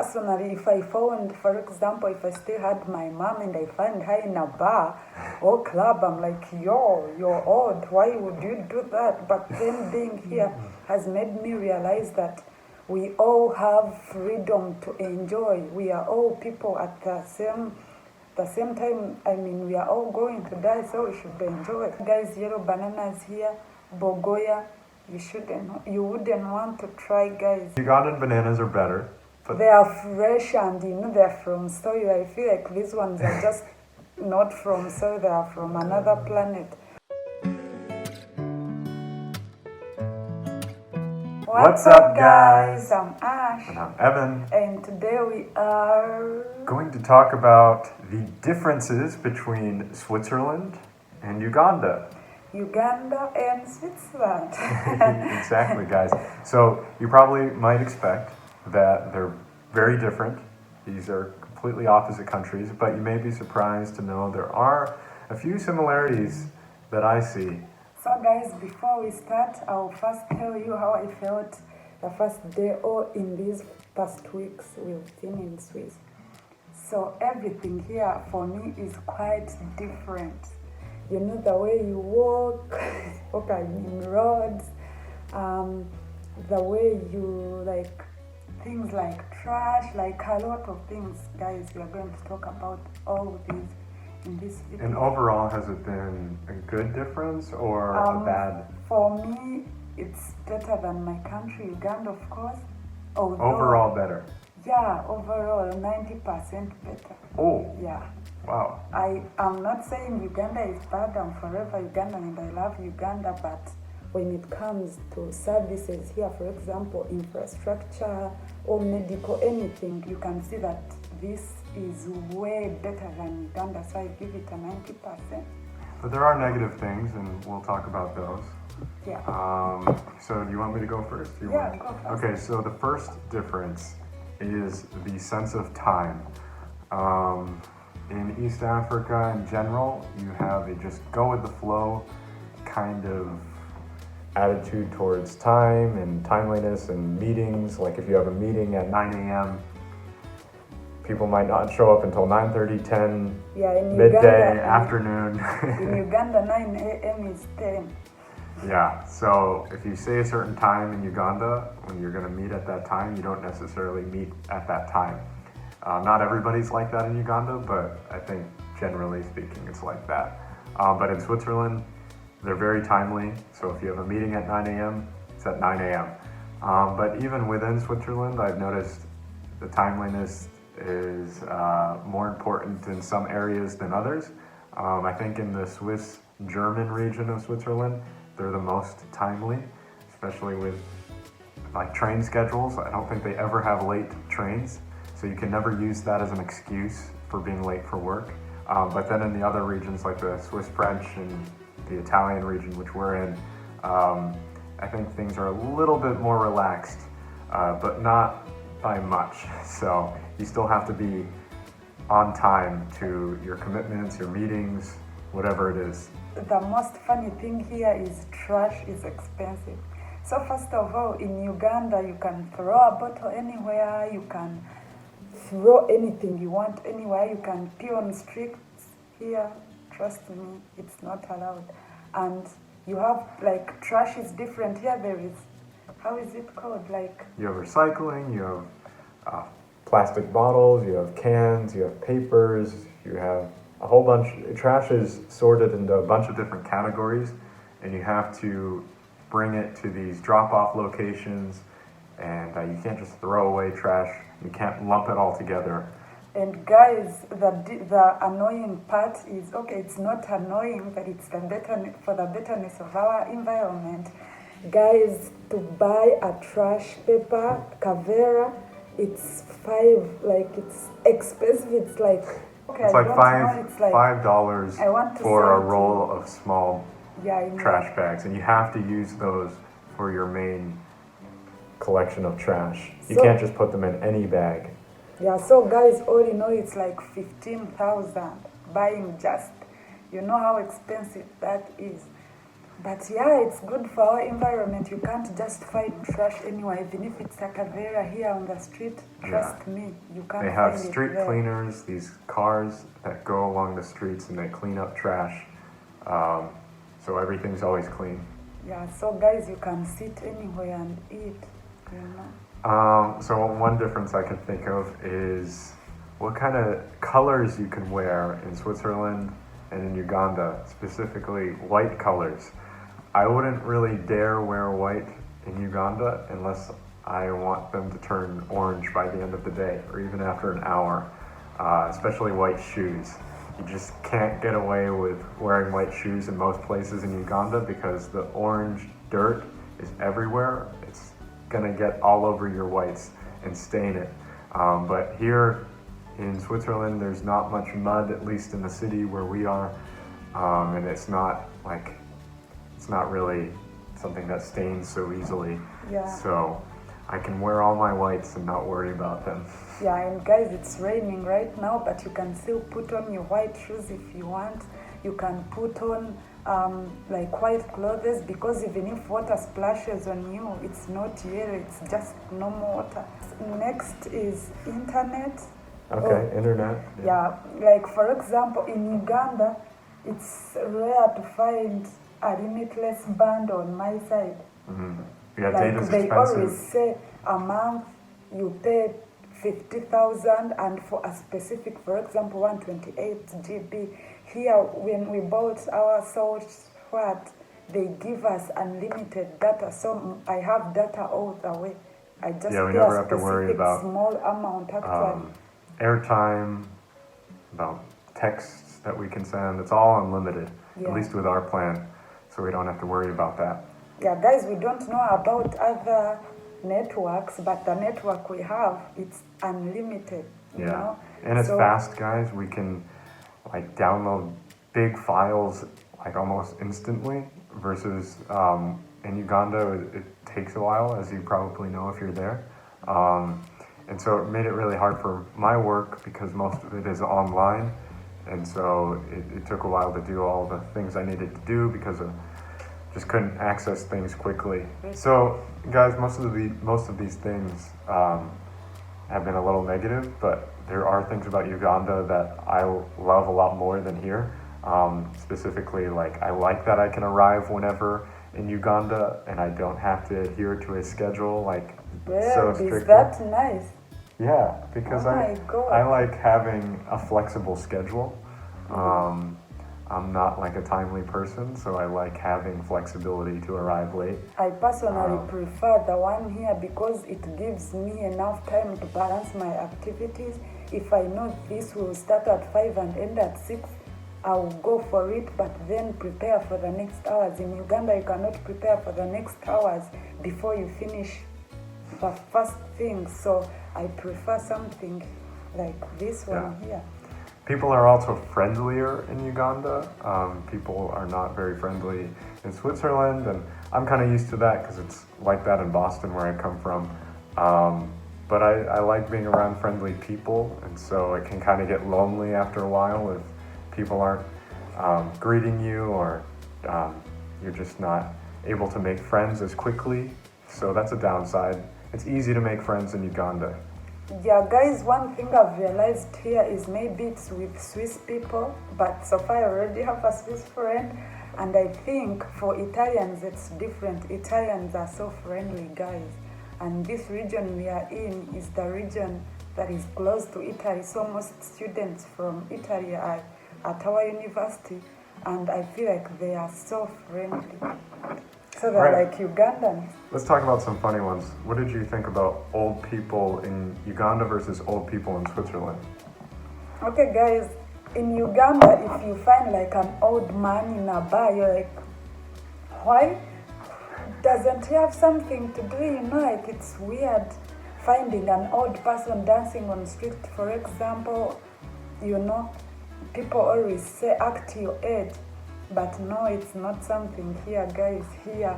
personally, if I found, for example, if I still had my mom and I find her in a bar or club, I'm like, yo, you're odd. Why would you do that? But then being here has made me realize that we all have freedom to enjoy. We are all people at the same time. I mean, we are all going to die, so we should enjoy. Guys, yellow bananas here, bogoya. You wouldn't want to try, guys. Ugandan bananas are better. But they are fresh and they're from soil. I feel like these ones are just not from soil, they are from another planet. What's up, guys? I'm Ash. And I'm Evan. And today we are going to talk about the differences between Switzerland and Uganda. Uganda and Switzerland. Exactly, guys. So you probably might expect that they're very different. These are completely opposite countries, but you may be surprised to know there are a few similarities that I see. So guys, before we start, I'll first tell you how I felt the first day or in these past weeks we've been in Swiss. So everything here for me is quite different. You know, the way you walk in roads, the way you like things like trash, like a lot of things. Guys, we are going to talk about all these in this video. And overall, has it been a good difference or a bad? For me, it's better than my country, Uganda, of course. Overall better? Yeah, overall 90% better. Oh. Yeah. Wow. I'm not saying Uganda is bad. I'm forever Ugandan and I love Uganda, but when it comes to services here, for example, infrastructure or medical, anything, you can see that this is way better than Uganda, so I give it a 90%. But there are negative things, and we'll talk about those. Yeah. So do you want me to go first? Go first. Okay, so the first difference is the sense of time. In East Africa in general, you have a just go with the flow kind of attitude towards time and timeliness and meetings. Like if you have a meeting at 9 a.m., people might not show up until 9:30, 10, midday, Uganda, afternoon. In Uganda, 9 a.m. is 10. Yeah, so if you say a certain time in Uganda, when you're going to meet at that time, you don't necessarily meet at that time. Not everybody's like that in Uganda, but I think generally speaking it's like that. But in Switzerland, they're very timely. So if you have a meeting at 9 a.m., it's at 9 a.m. But even within Switzerland, I've noticed the timeliness is more important in some areas than others. I think in the Swiss-German region of Switzerland, they're the most timely, especially with like train schedules. I don't think they ever have late trains. So you can never use that as an excuse for being late for work. But then in the other regions like the Swiss French and the Italian region, which we're in, I think things are a little bit more relaxed, but not by much. So you still have to be on time to your commitments, your meetings, whatever it is. The most funny thing here is trash is expensive. So first of all, in Uganda, you can throw a bottle anywhere, you can throw anything you want anywhere, you can pee on streets. Here, trust me, it's not allowed. And you have like trash is different. Here there is, how is it called? Like you have recycling, you have plastic bottles, you have cans, you have papers, you have a whole bunch. Trash is sorted into a bunch of different categories, and you have to bring it to these drop-off locations, and you can't just throw away trash. You can't lump it all together. And guys, the annoying part is, okay, it's not annoying, but it's for the betterness of our environment. Guys, to buy a trash paper, Kavera, it's it's expensive. It's like, okay, it's like $5 for a roll of small trash bags, and you have to use those for your main collection of trash. You can't just put them in any bag. Yeah, so guys, all you know, it's like 15,000 buying just, you know how expensive that is. But yeah, it's good for our environment. You can't just find trash anywhere, even if it's a Kavera here on the street. Trust me, you can't They have find street it there. cleaners, these cars that go along the streets and they clean up trash. So everything's always clean. Yeah, so guys, you can sit anywhere and eat, you know. So one difference I can think of is what kind of colors you can wear in Switzerland and in Uganda, specifically white colors. I wouldn't really dare wear white in Uganda unless I want them to turn orange by the end of the day or even after an hour, especially white shoes. You just can't get away with wearing white shoes in most places in Uganda because the orange dirt is everywhere. It's gonna get all over your whites and stain it. But here in Switzerland, there's not much mud, at least in the city where we are, and it's not really something that stains so easily. Yeah. So I can wear all my whites and not worry about them. Yeah, and guys, it's raining right now, but you can still put on your white shoes if you want. You can put on like white clothes, because even if water splashes on you, it's not yellow, it's just normal water. Next is internet. Okay, internet. Yeah, like for example, in Uganda, it's rare to find a limitless band on my side. Mm-hmm. Yeah, Like data's they expensive. always say a month you pay 50,000, and for a specific, for example, 128 GB. Here, when we bought our source, they give us unlimited data. So I have data all the way. I just Yeah, we pay never a have to worry specific about, small amount actually. Airtime, about texts that we can send. It's all unlimited, Yeah. at least with our plan, so we don't have to worry about that. Yeah, guys, we don't know about other networks, but the network we have, it's unlimited, you know? And it's So- fast, guys. We can like download big files like almost instantly versus in Uganda it takes a while, as you probably know if you're there. And so it made it really hard for my work because most of it is online. And so it took a while to do all the things I needed to do because of just couldn't access things quickly. So guys, most of these things have been a little negative, but there are things about Uganda that I love a lot more than here. Specifically, like I like that I can arrive whenever in Uganda and I don't have to adhere to a schedule like so Well, strictly. is that nice? Yeah, because Oh my God. I like having a flexible schedule. I'm not like a timely person, so I like having flexibility to arrive late. I personally prefer the one here because it gives me enough time to balance my activities. If I know this will start at 5 and end at 6, I'll go for it, but then prepare for the next hours. In Uganda, you cannot prepare for the next hours before you finish the first thing. So I prefer something like this one here. People are also friendlier in Uganda. People are not very friendly in Switzerland, and I'm kind of used to that because it's like that in Boston where I come from. But I like being around friendly people, and so it can kind of get lonely after a while if people aren't greeting you or you're just not able to make friends as quickly. So that's a downside. It's easy to make friends in Uganda. Yeah, guys, one thing I've realized here is maybe it's with Swiss people, but so far I already have a Swiss friend, and I think for Italians it's different. Italians are so friendly, guys, and this region we are in is the region that is close to Italy, so most students from Italy are at our university, and I feel like they are so friendly. So they're Right. like Ugandans. Let's talk about some funny ones. What did you think about old people in Uganda versus old people in Switzerland? Okay, guys, in Uganda, if you find like an old man in a bar, you're like, why? Doesn't he have something to do? You know, like it's weird finding an old person dancing on the street, for example. You know, people always say act your age, but no, it's not something here, guys. Here,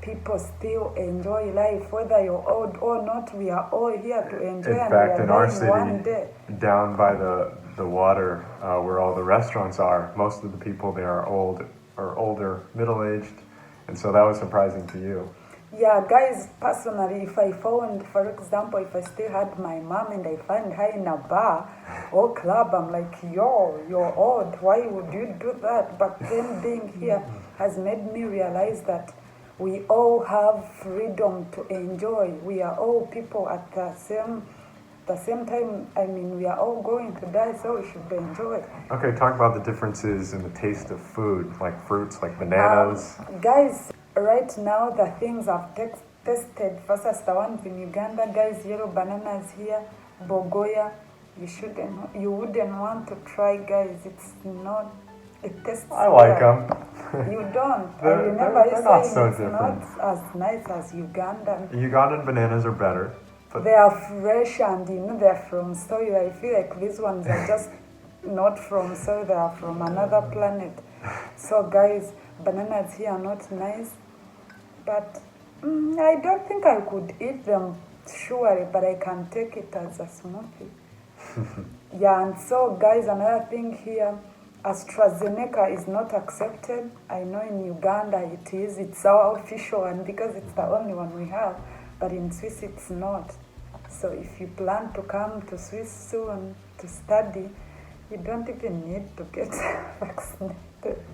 people still enjoy life, whether you're old or not. We are all here to enjoy, In and fact, we in are our dying one city, day. down by the water where all the restaurants are, most of the people there are old or older, middle-aged, and so that was surprising to you. Yeah, guys, personally, if I found, for example, if I still had my mom and I find her in a bar or club, I'm like, yo, you're odd. Why would you do that? But then being here has made me realize that we all have freedom to enjoy. We are all people at the same time. I mean, we are all going to die, so we should enjoy. Okay, talk about the differences in the taste of food, like fruits, like bananas. Guys, right now the things I've tested versus the ones in Uganda, guys, yellow bananas here, bogoya, you wouldn't want to try, guys. It's not, it tastes I like weird. them. You don't. I They're remember not you saying so it's different. not as nice as Ugandan. Ugandan bananas are better, but They are fresh and they're from soil. I feel like these ones are just not from soil, they are from another planet. So guys, bananas here are not nice, but I don't think I could eat them surely, but I can take it as a smoothie. Yeah, and so guys, another thing here, AstraZeneca is not accepted. I know in Uganda it is, it's our official one because it's the only one we have, but in Swiss it's not. So if you plan to come to Swiss soon to study, you don't even need to get vaccinated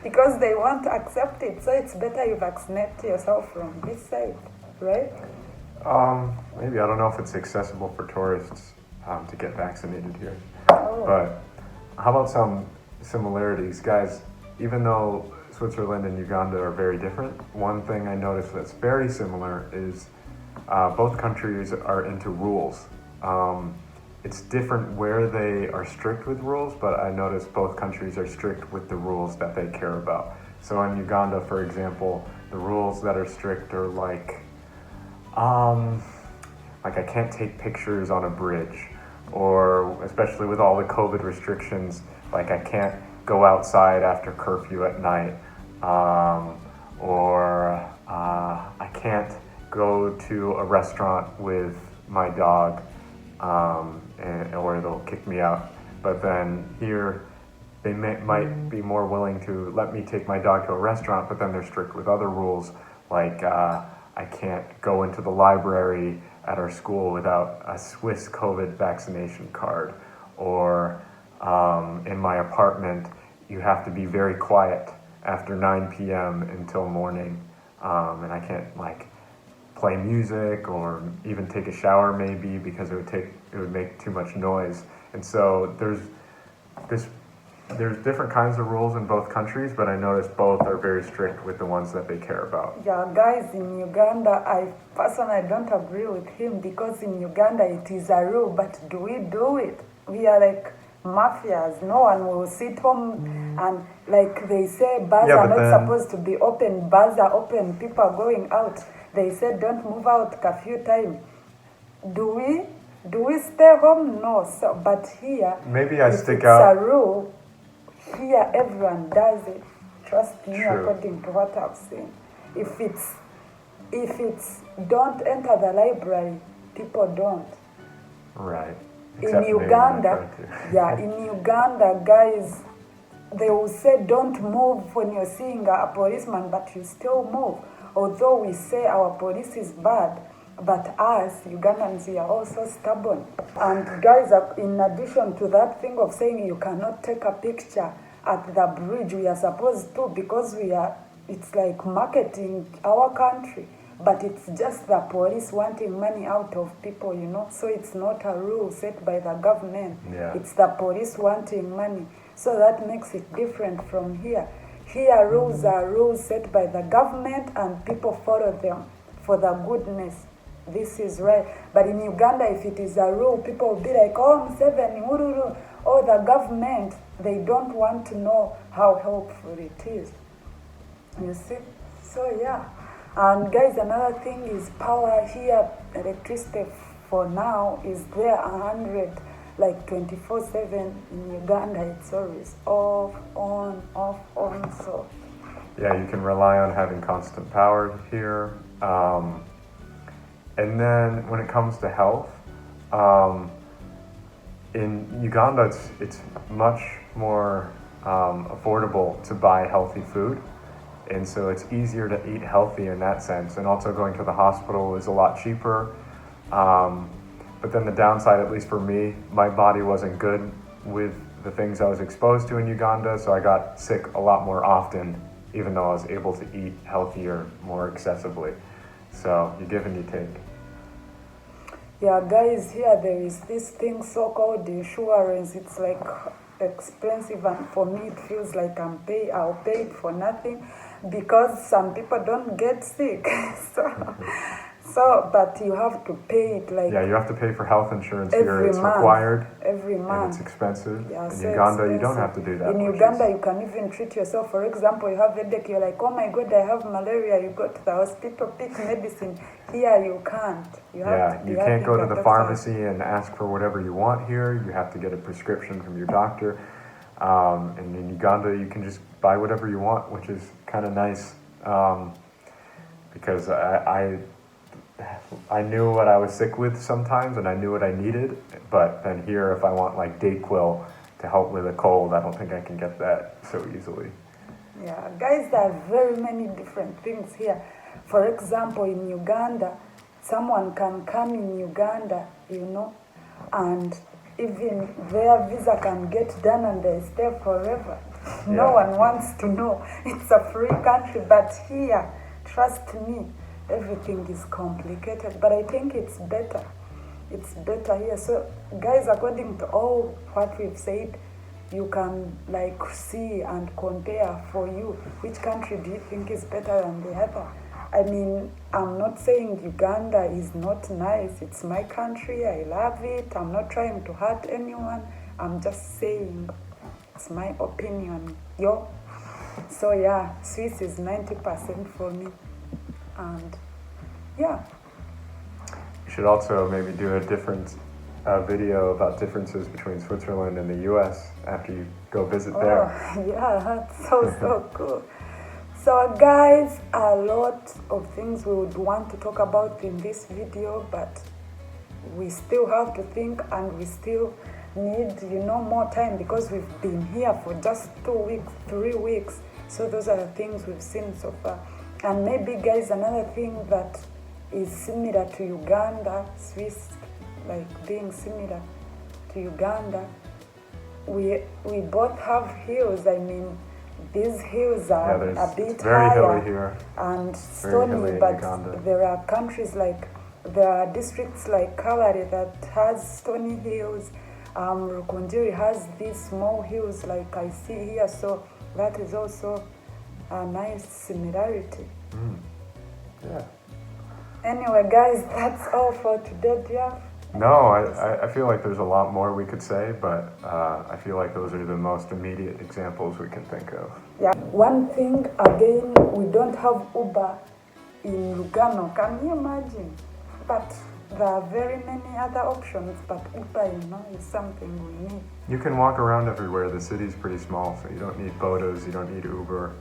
because they won't accept it. So it's better you vaccinate yourself from this side, right? maybe, I don't know if it's accessible for tourists to get vaccinated here. Oh. But how about some similarities? Guys, even though Switzerland and Uganda are very different, one thing I noticed that's very similar is both countries are into rules. It's different where they are strict with rules, but I noticed both countries are strict with the rules that they care about. So in Uganda, for example, the rules that are strict are like I can't take pictures on a bridge, or especially with all the COVID restrictions, like I can't go outside after curfew at night, or I can't go to a restaurant with my dog, or they'll kick me out. But then here, they might be more willing to let me take my dog to a restaurant, but then they're strict with other rules, like I can't go into the library at our school without a Swiss COVID vaccination card, or in my apartment, you have to be very quiet after 9 p.m. until morning, and I can't play music or even take a shower maybe because it would make too much noise. And so there's different kinds of rules in both countries, but I noticed both are very strict with the ones that they care about. Yeah, guys, in Uganda, I personally don't agree with him because in Uganda it is a rule, but do we do it? We are like mafias. No one will sit home and like they say bars are not supposed to be open. Bars are open. People are going out. They said don't move out curfew time. Do we stay home? No. So, but here, maybe I stick it's out. a rule. Here, everyone does it. Trust me, True. according to what I've seen. If it's don't enter the library, people don't. Right. In Except maybe when I Uganda, try to. yeah, in Uganda, guys, they will say don't move when you're seeing a policeman, but you still move. Although we say our police is bad, but us, Ugandans, we are also stubborn. And guys, in addition to that thing of saying you cannot take a picture at the bridge, we are supposed to because it's like marketing our country. But it's just the police wanting money out of people, So it's not a rule set by the government. Yeah. It's the police wanting money. So that makes it different from here. Here, rules are rules set by the government and people follow them for the goodness. This is right. But in Uganda, if it is a rule, people will be like, oh, Museveni, ururu. Oh, the government, they don't want to know how helpful it is. You see? So, yeah. And guys, another thing is power here, electricity for now is there 100, like 24/7. In Uganda, it's always off, on, so. Yeah, you can rely on having constant power here. And then when it comes to health, in Uganda, it's much more affordable to buy healthy food. And so it's easier to eat healthy in that sense. And also going to the hospital is a lot cheaper. But then the downside, at least for me, my body wasn't good with the things I was exposed to in Uganda. So I got sick a lot more often, even though I was able to eat healthier more accessibly. So you give and you take. Yeah, guys, here there is this thing so-called insurance. It's like expensive, and for me it feels like I'll pay it for nothing, because some people don't get sick. But you have to pay it like... Yeah, you have to pay for health insurance every here. It's month, required. Every month. And it's expensive. Yeah, in so Uganda, expensive. you don't have to do that. In Uganda, you can even treat yourself. For example, you have headache, you're like, oh my God, I have malaria. You go to the hospital, pick medicine. Here, you can't. You can't go to the pharmacy and ask for whatever you want here. You have to get a prescription from your doctor. And in Uganda, you can just buy whatever you want, which is kind of nice, because I knew what I was sick with sometimes, and I knew what I needed. But then here, if I want like Dayquil to help with a cold, I don't think I can get that so easily. Yeah, guys, there are very many different things here. For example, in Uganda, someone can come in Uganda, and even their visa can get done and they stay forever. No one wants to know. It's a free country, but here, trust me, everything is complicated. But I think it's better. It's better here. So, guys, according to all what we've said, you can like see and compare for you. Which country do you think is better than the other? I mean, I'm not saying Uganda is not nice. It's my country. I love it. I'm not trying to hurt anyone. I'm just saying it's my opinion. So yeah, Swiss is 90% for me. And yeah. You should also maybe do a different video about differences between Switzerland and the US after you go visit there. Yeah, that's so cool. So guys, a lot of things we would want to talk about in this video, but we still have to think, and we still need, more time, because we've been here for just 2 weeks, 3 weeks. So those are the things we've seen so far. And maybe, guys, another thing that is similar to Uganda, Swiss, like being similar to Uganda, we both have hills. I mean, these hills are a bit very higher hilly here and stony, but there are there are districts like Kabare that has stony hills. Rukunjiri has these small hills like I see here, so that is also a nice similarity. Yeah. Anyway, guys, that's all for today, Jeff. No, I feel like there's a lot more we could say, but I feel like those are the most immediate examples we can think of. Yeah. One thing, again, we don't have Uber in Lugano. Can you imagine? But there are very many other options, but Uber, is something we need. You can walk around everywhere. The city's pretty small, so you don't need Bodos, you don't need Uber.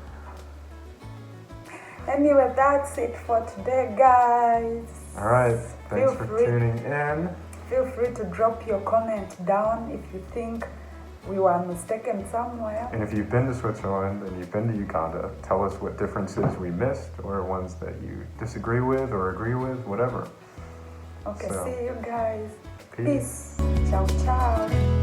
Anyway, that's it for today, guys. All right, thanks for tuning in. Feel free to drop your comment down if you think we were mistaken somewhere. And if you've been to Switzerland and you've been to Uganda, tell us what differences we missed, or ones that you disagree with or agree with, whatever. Okay, see you guys. Peace. Ciao, ciao.